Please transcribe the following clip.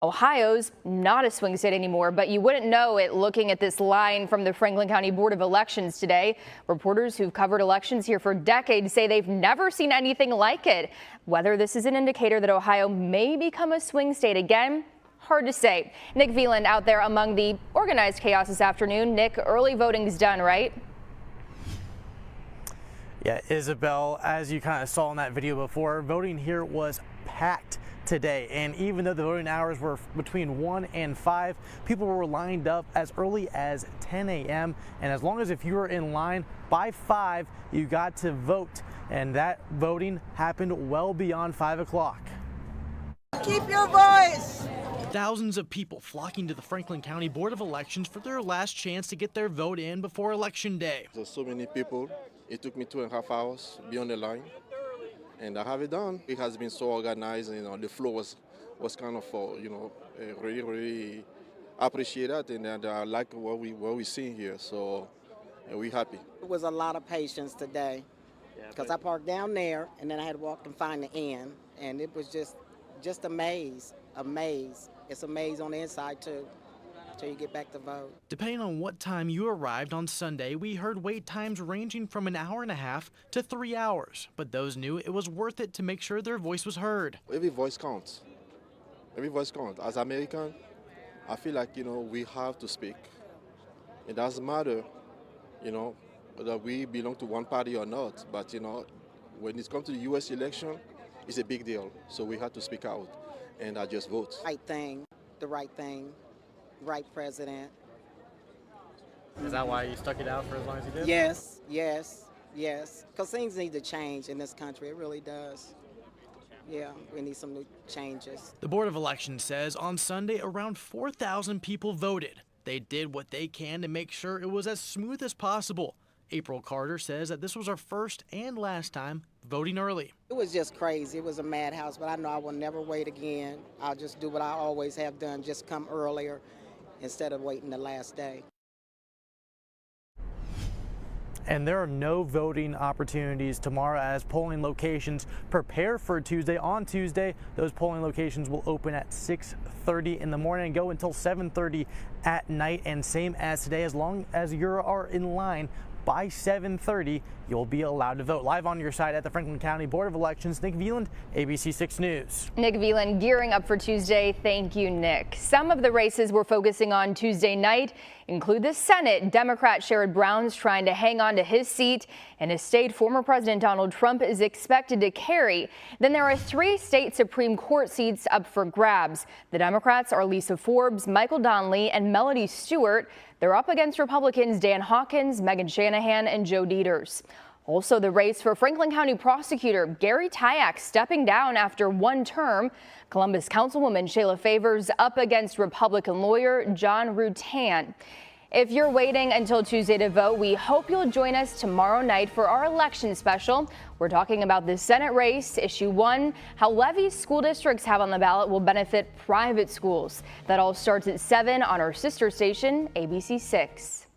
Ohio's not a swing state anymore, but you wouldn't know it looking at this line from the Franklin County Board of Elections today. Reporters who've covered elections here for decades say they've never seen anything like it. Whether this is an indicator that Ohio may become a swing state again, hard to say. Nick Veland out there among the organized chaos this afternoon. Nick, early voting's done, right? Yeah, Isabel, as you kind of saw in that video before, voting here was packed today, and even though the voting hours were between 1 and 5, people were lined up as early as 10 a.m. and as long as if you were in line by 5, you got to vote, and that voting happened well beyond 5 o'clock. Keep your voice. Thousands of people flocking to the Franklin County Board of Elections for their last chance to get their vote in before Election Day. There's so many people. It took me 2.5 hours to be on the line, and I have it done. It has been so organized, and the flow was kind of, really appreciate that, and I like what we see here. So we're happy. It was a lot of patience today, because I parked down there, and then I had to walk and find the end, and it was just a maze, a maze. It's a maze on the inside too, until you get back to vote. Depending on what time you arrived on Sunday, we heard wait times ranging from an hour and a half to 3 hours. But those knew it was worth it to make sure their voice was heard. Every voice counts. Every voice counts. As American, I feel like, we have to speak. It doesn't matter, whether we belong to one party or not. But, when it comes to the U.S. election, it's a big deal. So we have to speak out, and I just vote. Right thing, the right thing. Right president. Is that why you stuck it out for as long as you did? Yes. Because things need to change in this country. It really does. Yeah, we need some new changes. The Board of Elections says on Sunday around 4,000 people voted. They did what they can to make sure it was as smooth as possible. April Carter says that this was our first and last time voting early. It was just crazy. It was a madhouse, but I know I will never wait again. I'll just do what I always have done, just come earlier instead of waiting the last day. And there are no voting opportunities tomorrow as polling locations prepare for Tuesday. On Tuesday, those polling locations will open at 6:30 in the morning and go until 7:30 at night. And same as today, as long as you are in line by 7:30, you'll be allowed to vote. Live on your side at the Franklin County Board of Elections, Nick Veland, ABC 6 News. Nick Veland gearing up for Tuesday. Thank you, Nick. Some of the races we're focusing on Tuesday night include the Senate. Democrat Sherrod Brown's trying to hang on to his seat, and a state former President Donald Trump is expected to carry. Then there are 3 state Supreme Court seats up for grabs. The Democrats are Lisa Forbes, Michael Donnelly, and Melody Stewart. They're up against Republicans Dan Hawkins, Megan Shanahan, and Joe Dieters. Also, the race for Franklin County Prosecutor Gary Tyack stepping down after 1 term. Columbus Councilwoman Shayla Favors up against Republican lawyer John Rutan. If you're waiting until Tuesday to vote, we hope you'll join us tomorrow night for our election special. We're talking about the Senate race, issue 1, how levies school districts have on the ballot will benefit private schools. That all starts at 7 on our sister station, ABC 6.